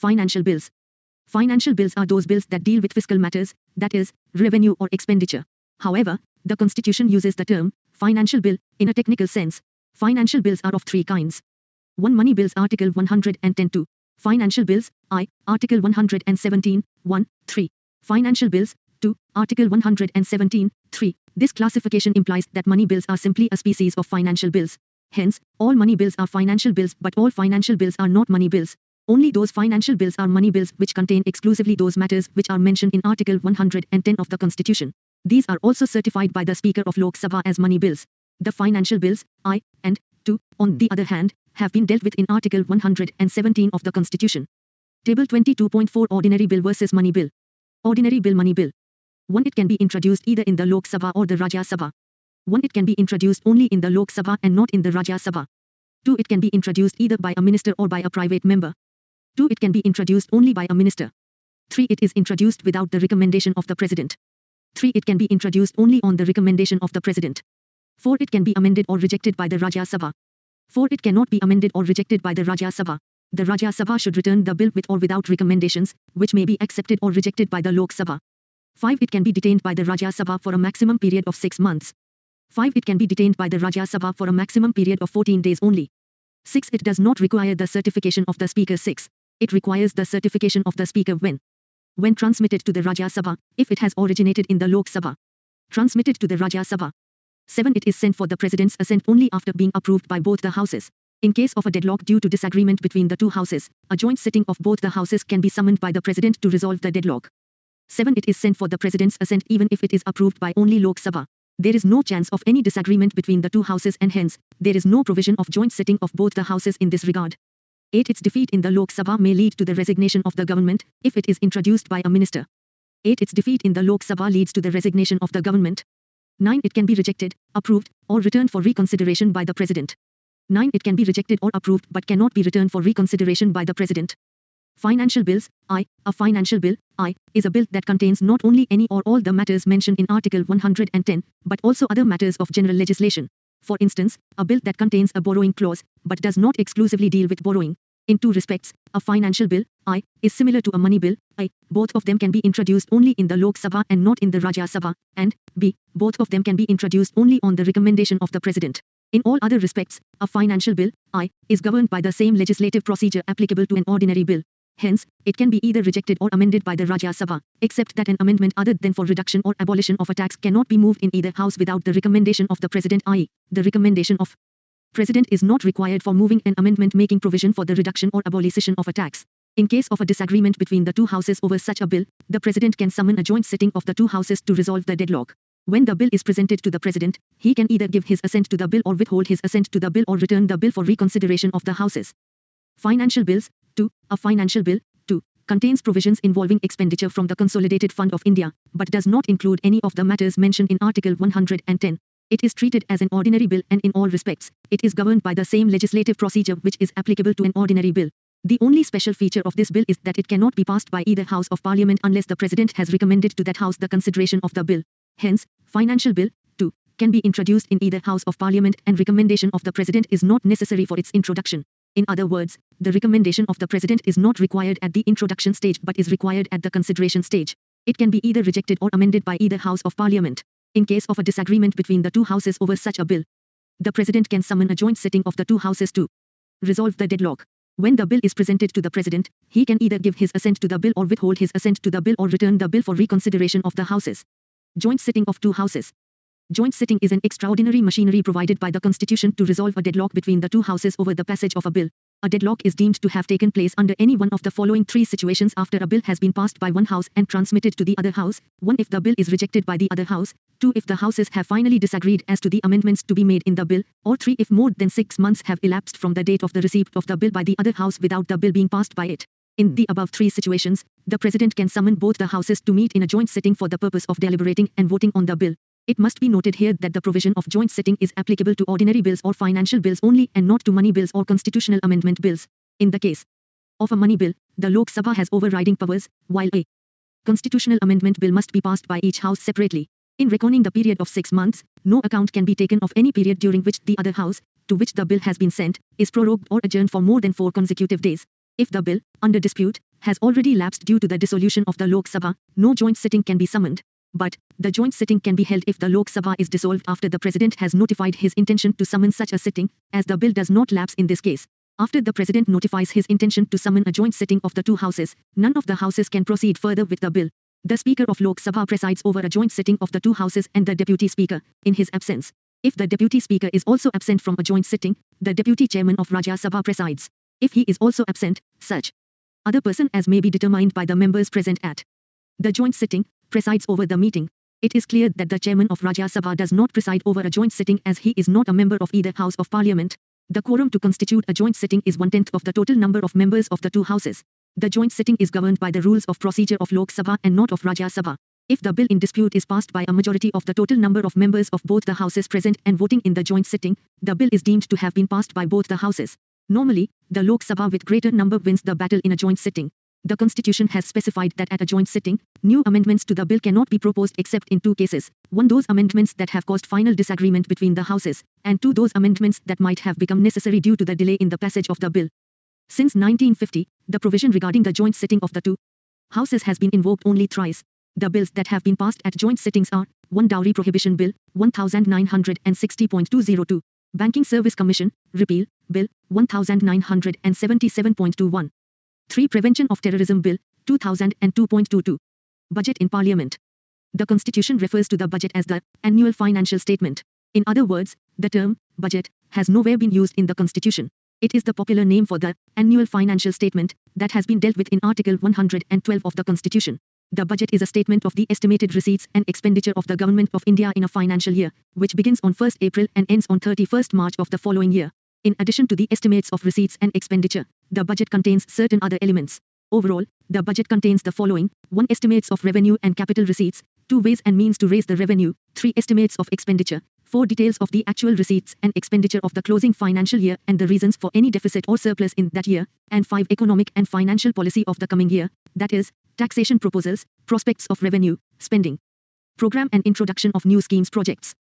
Financial bills. Financial bills are those bills that deal with fiscal matters, that is, revenue or expenditure. However, the Constitution uses the term financial bill in a technical sense. Financial bills are of three kinds. 1. Money bills. Article 110. 2. Financial bills. I. Article 117. 1. 3. Financial bills. 2. Article 117. 3. This classification implies that money bills are simply a species of financial bills. Hence, all money bills are financial bills, but all financial bills are not money bills. Only those financial bills are money bills which contain exclusively those matters which are mentioned in Article 110 of the Constitution. These are also certified by the Speaker of Lok Sabha as money bills. The financial bills, I and 2, on the other hand, have been dealt with in Article 117 of the Constitution. Table 22.4 Ordinary Bill versus Money Bill. Ordinary Bill. Money Bill. 1. It can be introduced either in the Lok Sabha or the Rajya Sabha. 1. It can be introduced only in the Lok Sabha and not in the Rajya Sabha. 2. It can be introduced either by a minister or by a private member. 2. It can be introduced only by a minister. 3. It is introduced without the recommendation of the President. 3. It can be introduced only on the recommendation of the President. 4. It can be amended or rejected by the Rajya Sabha. 4. It cannot be amended or rejected by the Rajya Sabha. The Rajya Sabha should return the bill with or without recommendations, which may be accepted or rejected by the Lok Sabha. 5. It can be detained by the Rajya Sabha for a maximum period of 6 months. 5. It can be detained by the Rajya Sabha for a maximum period of 14 days only. 6. It does not require the certification of the Speaker. 6. It requires the certification of the Speaker when transmitted to the Rajya Sabha, if it has originated in the Lok Sabha. Transmitted to the Rajya Sabha. 7. It is sent for the President's assent only after being approved by both the houses. In case of a deadlock due to disagreement between the two houses, a joint sitting of both the houses can be summoned by the President to resolve the deadlock. 7. It is sent for the President's assent even if it is approved by only Lok Sabha. There is no chance of any disagreement between the two houses and hence, there is no provision of joint sitting of both the houses in this regard. 8. Its defeat in the Lok Sabha may lead to the resignation of the government, if it is introduced by a minister. 8. Its defeat in the Lok Sabha leads to the resignation of the government. 9. It can be rejected, approved, or returned for reconsideration by the President. 9. It can be rejected or approved but cannot be returned for reconsideration by the President. Financial bills. I. A financial bill, I, is a bill that contains not only any or all the matters mentioned in Article 110, but also other matters of general legislation. For instance, a bill that contains a borrowing clause, but does not exclusively deal with borrowing. In two respects, a financial bill, I, is similar to a money bill, I. Both of them can be introduced only in the Lok Sabha and not in the Rajya Sabha, and b. Both of them can be introduced only on the recommendation of the President. In all other respects, a financial bill, I, is governed by the same legislative procedure applicable to an ordinary bill. Hence, it can be either rejected or amended by the Rajya Sabha, except that an amendment other than for reduction or abolition of a tax cannot be moved in either house without the recommendation of the President, i.e., the recommendation of President is not required for moving an amendment making provision for the reduction or abolition of a tax. In case of a disagreement between the two houses over such a bill, the President can summon a joint sitting of the two houses to resolve the deadlock. When the bill is presented to the President, he can either give his assent to the bill or withhold his assent to the bill or return the bill for reconsideration of the houses. Financial bills. 2. A financial bill, 2, contains provisions involving expenditure from the Consolidated Fund of India, but does not include any of the matters mentioned in Article 110. It is treated as an ordinary bill and in all respects, it is governed by the same legislative procedure which is applicable to an ordinary bill. The only special feature of this bill is that it cannot be passed by either House of Parliament unless the President has recommended to that House the consideration of the bill. Hence, Financial Bill, 2, can be introduced in either House of Parliament and recommendation of the President is not necessary for its introduction. In other words, the recommendation of the President is not required at the introduction stage but is required at the consideration stage. It can be either rejected or amended by either House of Parliament. In case of a disagreement between the two houses over such a bill, the President can summon a joint sitting of the two houses to resolve the deadlock. When the bill is presented to the President, he can either give his assent to the bill or withhold his assent to the bill or return the bill for reconsideration of the houses. Joint sitting of two houses. Joint sitting is an extraordinary machinery provided by the Constitution to resolve a deadlock between the two houses over the passage of a bill. A deadlock is deemed to have taken place under any one of the following three situations after a bill has been passed by one house and transmitted to the other house. 1. If the bill is rejected by the other house. 2. If the houses have finally disagreed as to the amendments to be made in the bill. Or 3. If more than 6 months have elapsed from the date of the receipt of the bill by the other house without the bill being passed by it. In the above three situations, the President can summon both the houses to meet in a joint sitting for the purpose of deliberating and voting on the bill. It must be noted here that the provision of joint sitting is applicable to ordinary bills or financial bills only and not to money bills or constitutional amendment bills. In the case of a money bill, the Lok Sabha has overriding powers, while a constitutional amendment bill must be passed by each house separately. In reckoning the period of 6 months, no account can be taken of any period during which the other house, to which the bill has been sent, is prorogued or adjourned for more than 4 consecutive days. If the bill, under dispute, has already lapsed due to the dissolution of the Lok Sabha. No joint sitting can be summoned. But the joint sitting can be held if the Lok Sabha is dissolved after the President has notified his intention to summon such a sitting, as the bill does not lapse in this case. After the President notifies his intention to summon a joint sitting of the two houses, none of the houses can proceed further with the bill. The Speaker of Lok Sabha presides over a joint sitting of the two houses and the Deputy Speaker, in his absence. If the Deputy Speaker is also absent from a joint sitting, the Deputy Chairman of Rajya Sabha presides. If he is also absent, such other person as may be determined by the members present at the joint sitting, presides over the meeting. It is clear that the Chairman of Rajya Sabha does not preside over a joint sitting as he is not a member of either House of Parliament. The quorum to constitute a joint sitting is 1/10 of the total number of members of the two houses. The joint sitting is governed by the rules of procedure of Lok Sabha and not of Rajya Sabha. If the bill in dispute is passed by a majority of the total number of members of both the houses present and voting in the joint sitting, the bill is deemed to have been passed by both the houses. Normally, the Lok Sabha with greater number wins the battle in a joint sitting. The Constitution has specified that at a joint sitting, new amendments to the bill cannot be proposed except in two cases: 1 those amendments that have caused final disagreement between the houses, and 2 those amendments that might have become necessary due to the delay in the passage of the bill. Since 1950, the provision regarding the joint sitting of the two houses has been invoked only thrice. The bills that have been passed at joint sittings are 1 Dowry Prohibition Bill, 1960.202, Banking Service Commission, Repeal, Bill, 1977.21. 3 Prevention of Terrorism Bill, 2002.22. Budget in Parliament. The Constitution refers to the budget as the annual financial statement. In other words, the term budget has nowhere been used in the Constitution. It is the popular name for the annual financial statement that has been dealt with in Article 112 of the Constitution. The budget is a statement of the estimated receipts and expenditure of the Government of India in a financial year, which begins on 1st April and ends on 31st March of the following year. In addition to the estimates of receipts and expenditure, the budget contains certain other elements. Overall, the budget contains the following: 1 Estimates of revenue and capital receipts, 2 Ways and means to raise the revenue, 3 Estimates of expenditure, 4 Details of the actual receipts and expenditure of the closing financial year and the reasons for any deficit or surplus in that year, and 5 Economic and financial policy of the coming year, that is, taxation proposals, prospects of revenue, spending program and introduction of new schemes projects.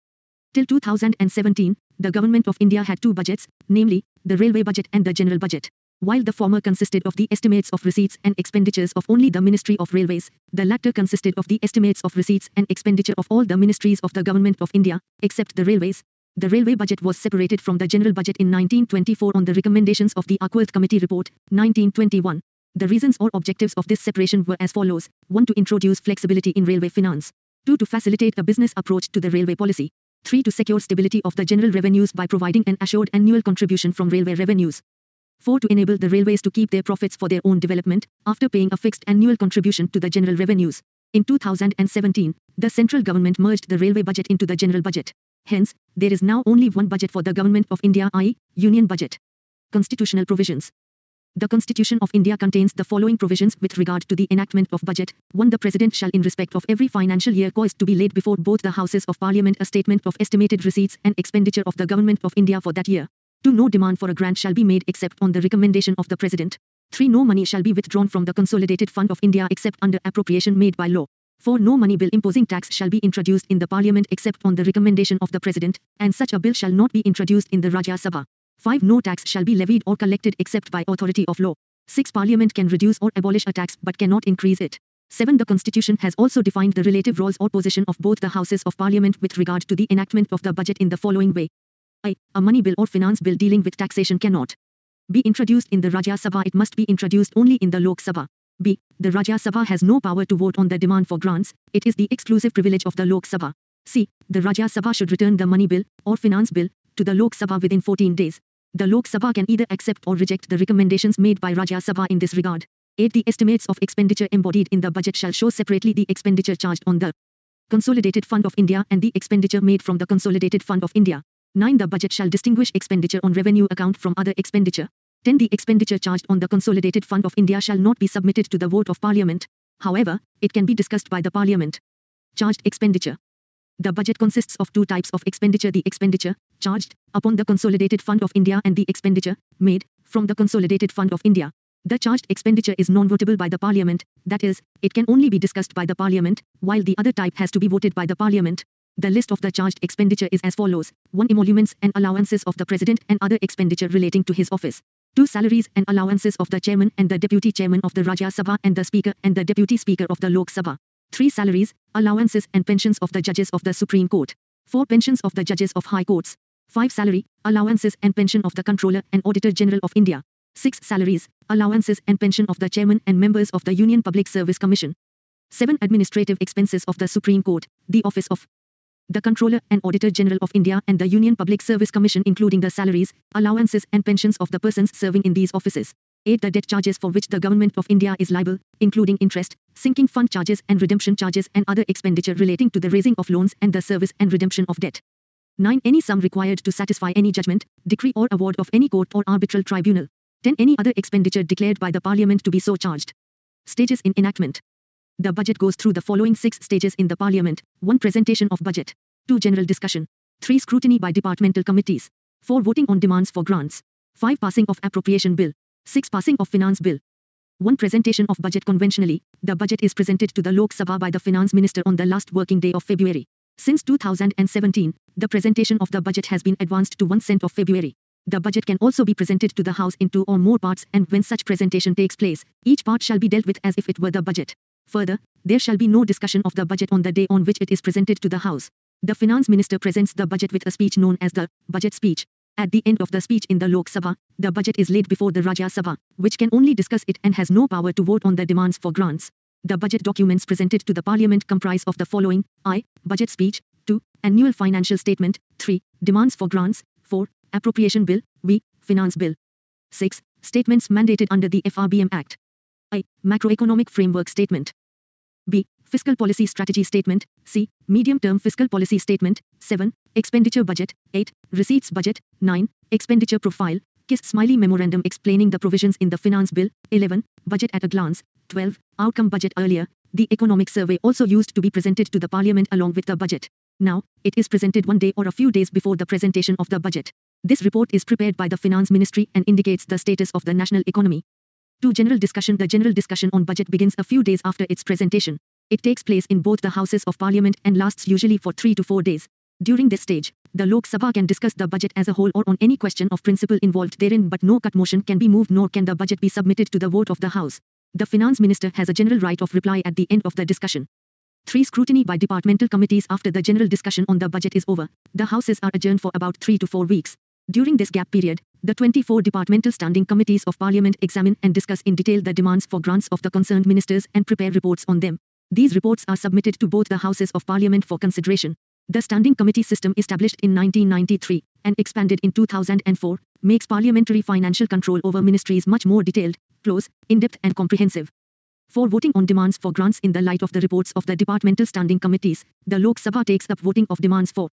Till 2017, the Government of India had 2 budgets, namely, the Railway Budget and the General Budget. While the former consisted of the estimates of receipts and expenditures of only the Ministry of Railways, the latter consisted of the estimates of receipts and expenditure of all the ministries of the Government of India, except the Railways. The Railway Budget was separated from the General Budget in 1924 on the recommendations of the Ackworth Committee Report, 1921. The reasons or objectives of this separation were as follows: 1 to introduce flexibility in railway finance, 2 to facilitate a business approach to the railway policy, 3 to secure stability of the general revenues by providing an assured annual contribution from railway revenues, 4 to enable the railways to keep their profits for their own development, after paying a fixed annual contribution to the general revenues. In 2017, the central government merged the railway budget into the general budget. Hence, there is now only one budget for the Government of India, i.e., Union Budget. Constitutional provisions. The Constitution of India contains the following provisions with regard to the enactment of budget. 1. The President shall in respect of every financial year cause to be laid before both the Houses of Parliament a statement of estimated receipts and expenditure of the Government of India for that year. 2. No demand for a grant shall be made except on the recommendation of the President. 3. No money shall be withdrawn from the Consolidated Fund of India except under appropriation made by law. 4. No money bill imposing tax shall be introduced in the Parliament except on the recommendation of the President, and such a bill shall not be introduced in the Rajya Sabha. 5. No tax shall be levied or collected except by authority of law. 6. Parliament can reduce or abolish a tax but cannot increase it. 7. The Constitution has also defined the relative roles or position of both the Houses of Parliament with regard to the enactment of the budget in the following way. I. A money bill or finance bill dealing with taxation cannot be introduced in the Rajya Sabha. It must be introduced only in the Lok Sabha. B. The Rajya Sabha has no power to vote on the demand for grants. It is the exclusive privilege of the Lok Sabha. C. The Rajya Sabha should return the money bill or finance bill to the Lok Sabha within 14 days. The Lok Sabha can either accept or reject the recommendations made by Rajya Sabha in this regard. 8. The estimates of expenditure embodied in the budget shall show separately the expenditure charged on the Consolidated Fund of India and the expenditure made from the Consolidated Fund of India. 9. The budget shall distinguish expenditure on revenue account from other expenditure. 10. The expenditure charged on the Consolidated Fund of India shall not be submitted to the vote of Parliament. However, it can be discussed by the Parliament. Charged expenditure. The budget consists of 2 types of expenditure: the expenditure charged upon the Consolidated Fund of India and the expenditure made from the Consolidated Fund of India. The charged expenditure is non-votable by the Parliament, that is, it can only be discussed by the Parliament, while the other type has to be voted by the Parliament. The list of the charged expenditure is as follows: 1. Emoluments and allowances of the President and other expenditure relating to his office. 2. Salaries and allowances of the chairman and the deputy chairman of the Rajya Sabha and the speaker and the deputy speaker of the Lok Sabha. 3. Salaries, allowances and pensions of the judges of the Supreme Court. 4. Pensions of the judges of High Courts. 5. Salary, allowances and pension of the Controller and Auditor General of India. 6. Salaries, allowances and pension of the chairman and members of the Union Public Service Commission. 7. Administrative expenses of the Supreme Court, the Office of the Controller and Auditor General of India and the Union Public Service Commission, including the salaries, allowances and pensions of the persons serving in these offices. 8. The debt charges for which the Government of India is liable, including interest, sinking fund charges and redemption charges and other expenditure relating to the raising of loans and the service and redemption of debt. 9. Any sum required to satisfy any judgment, decree or award of any court or arbitral tribunal. 10. Any other expenditure declared by the Parliament to be so charged. Stages in enactment. The budget goes through the following 6 stages in the Parliament. 1. Presentation of budget. 2. General discussion. 3. Scrutiny by departmental committees. 4. Voting on demands for grants. 5. Passing of appropriation bill. 6. Passing of finance bill. 1. Presentation of budget. Conventionally, the budget is presented to the Lok Sabha by the finance minister on the last working day of February. Since 2017, the presentation of the budget has been advanced to 1st of February. The budget can also be presented to the House in 2 or more parts, and when such presentation takes place, each part shall be dealt with as if it were the budget. Further, there shall be no discussion of the budget on the day on which it is presented to the House. The finance minister presents the budget with a speech known as the budget speech. At the end of the speech in the Lok Sabha, the budget is laid before the Rajya Sabha, which can only discuss it and has no power to vote on the demands for grants. The budget documents presented to the Parliament comprise of the following: I. Budget speech. 2. Annual financial statement. 3. Demands for grants. 4. Appropriation bill. V. Finance bill. 6. Statements mandated under the FRBM Act. I. Macroeconomic framework statement. B. Fiscal policy strategy statement. C. Medium-term fiscal policy statement. 7. Expenditure budget. 8. Receipts budget. 9. Expenditure profile. KISS Smiley memorandum explaining the provisions in the finance bill. 11. Budget at a glance. 12. Outcome budget. Earlier, the economic survey also used to be presented to the Parliament along with the budget. Now, it is presented one day or a few days before the presentation of the budget. This report is prepared by the Finance Ministry and indicates the status of the national economy. 2. General discussion. The general discussion on budget begins a few days after its presentation. It takes place in both the Houses of Parliament and lasts usually for 3 to 4 days. During this stage, the Lok Sabha can discuss the budget as a whole or on any question of principle involved therein, but no cut motion can be moved nor can the budget be submitted to the vote of the House. The Finance Minister has a general right of reply at the end of the discussion. 3. Scrutiny by departmental committees. After the general discussion on the budget is over, the Houses are adjourned for about 3 to 4 weeks. During this gap period, the 24 departmental standing committees of Parliament examine and discuss in detail the demands for grants of the concerned ministers and prepare reports on them. These reports are submitted to both the Houses of Parliament for consideration. The standing committee system established in 1993 and expanded in 2004 makes parliamentary financial control over ministries much more detailed, close, in-depth and comprehensive. 4. Voting on demands for grants. In the light of the reports of the departmental standing committees, the Lok Sabha takes up voting of demands for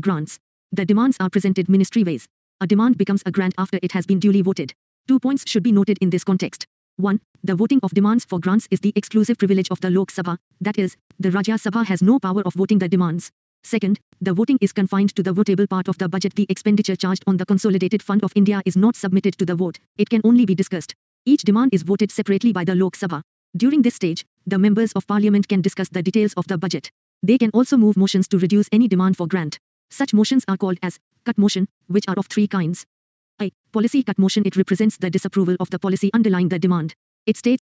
grants. The demands are presented ministry-wise. A demand becomes a grant after it has been duly voted. 2 points should be noted in this context. 1. The voting of demands for grants is the exclusive privilege of the Lok Sabha, that is, the Rajya Sabha has no power of voting the demands. 2nd, the voting is confined to the votable part of the budget. The expenditure charged on the Consolidated Fund of India is not submitted to the vote, it can only be discussed. Each demand is voted separately by the Lok Sabha. During this stage, the members of Parliament can discuss the details of the budget. They can also move motions to reduce any demand for grant. Such motions are called as cut motion, which are of 3 kinds. I. Policy cut motion. It represents the disapproval of the policy underlying the demand. It states